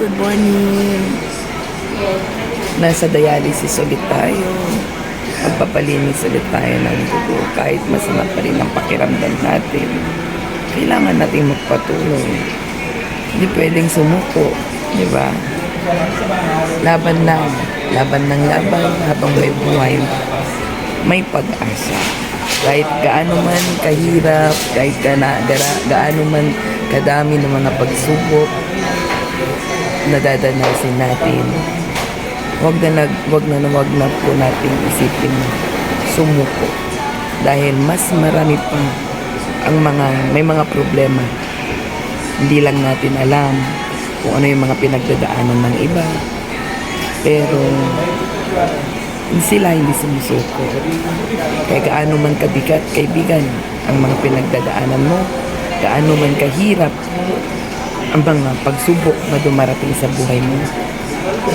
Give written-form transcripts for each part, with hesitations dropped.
good morning. Nasa dialysis ulit tayo. Magpapalinis ulit tayo ng dugo. Kahit masama pa rin ang pakiramdam natin, kailangan natin magpatuloy. Hindi pwedeng sumuko, di ba? Laban lang. Laban ng laban habang may buhay, may pag-asa. Kahit gaano man kahirap, kahit gaano man kadami ng mga pagsubok na dadanasin natin, wag na po natin isipin sumuko. Dahil mas marami pa may mga problema. Hindi lang natin alam kung ano yung mga pinagdadaanan ng iba. Pero sila hindi sumusuko. Kaya gaano man kabigat, kaibigan, ang mga pinagdadaanan mo, gaano man kahirap ang mga pagsubok na dumarating sa buhay mo,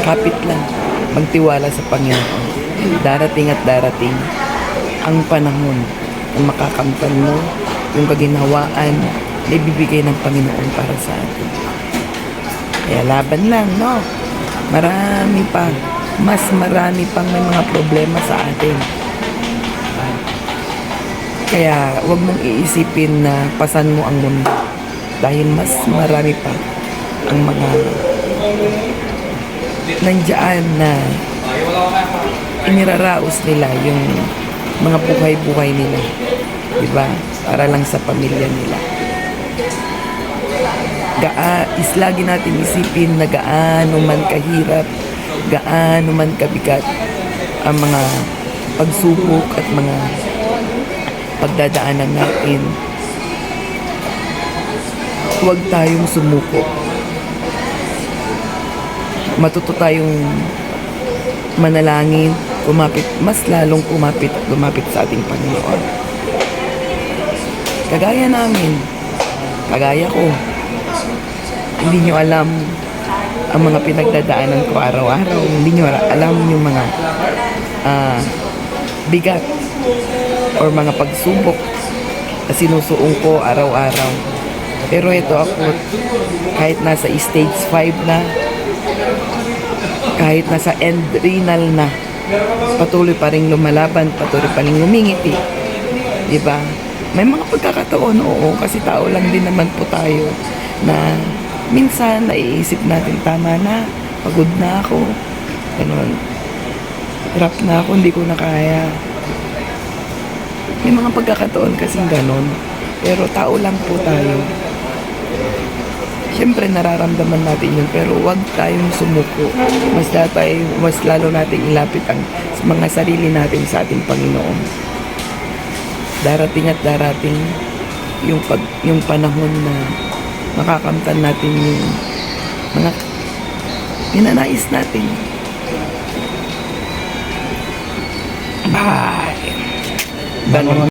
kapit lang, magtiwala sa Panginoon. Darating at darating ang panahon na makakamtan mo yung kaginhawaan na ibibigay ng Panginoon para sa atin. Kaya laban lang, no? Mas marami pang may mga problema sa atin. Kaya wag mong iisipin na pasan mo ang mundo. Dahil mas marami pa ang mga nandiyan na iniraraos nila yung mga buhay-buhay nila. Diba? Para lang sa pamilya nila. Lagi natin isipin na gaano man kahirap, gaano man kabigat ang mga pagsubok at mga pagdadaanan natin, huwag tayong sumuko. Matuto tayong manalangin, mas lalong lumapit sa ating Panginoon. Kagaya namin, kagaya ko, hindi nyo alam ang mga pinagdadaanan ko araw-araw. Hindi nyo alam yung mga bigat or mga pagsubok na sinusuong ko araw-araw. Pero ito ako, kahit nasa stage 5 na, kahit nasa end renal na, patuloy pa rin lumalaban, patuloy pa rin lumingiti. Diba? May mga pagkakataon, oo, kasi tao lang din naman po tayo na minsan naiisip natin, tama na, pagod na ako, ganun, hirap na ako, hindi ko na kaya. May mga pagkakataon kasing ganun, pero tao lang po tayo. Siyempre nararamdaman natin yun, pero huwag tayong sumuko. Mas lalo nating ilapit ang mga sarili natin sa ating Panginoon. Darating at darating yung panahon na makakamtan natin yung mga pinanais natin. Bye!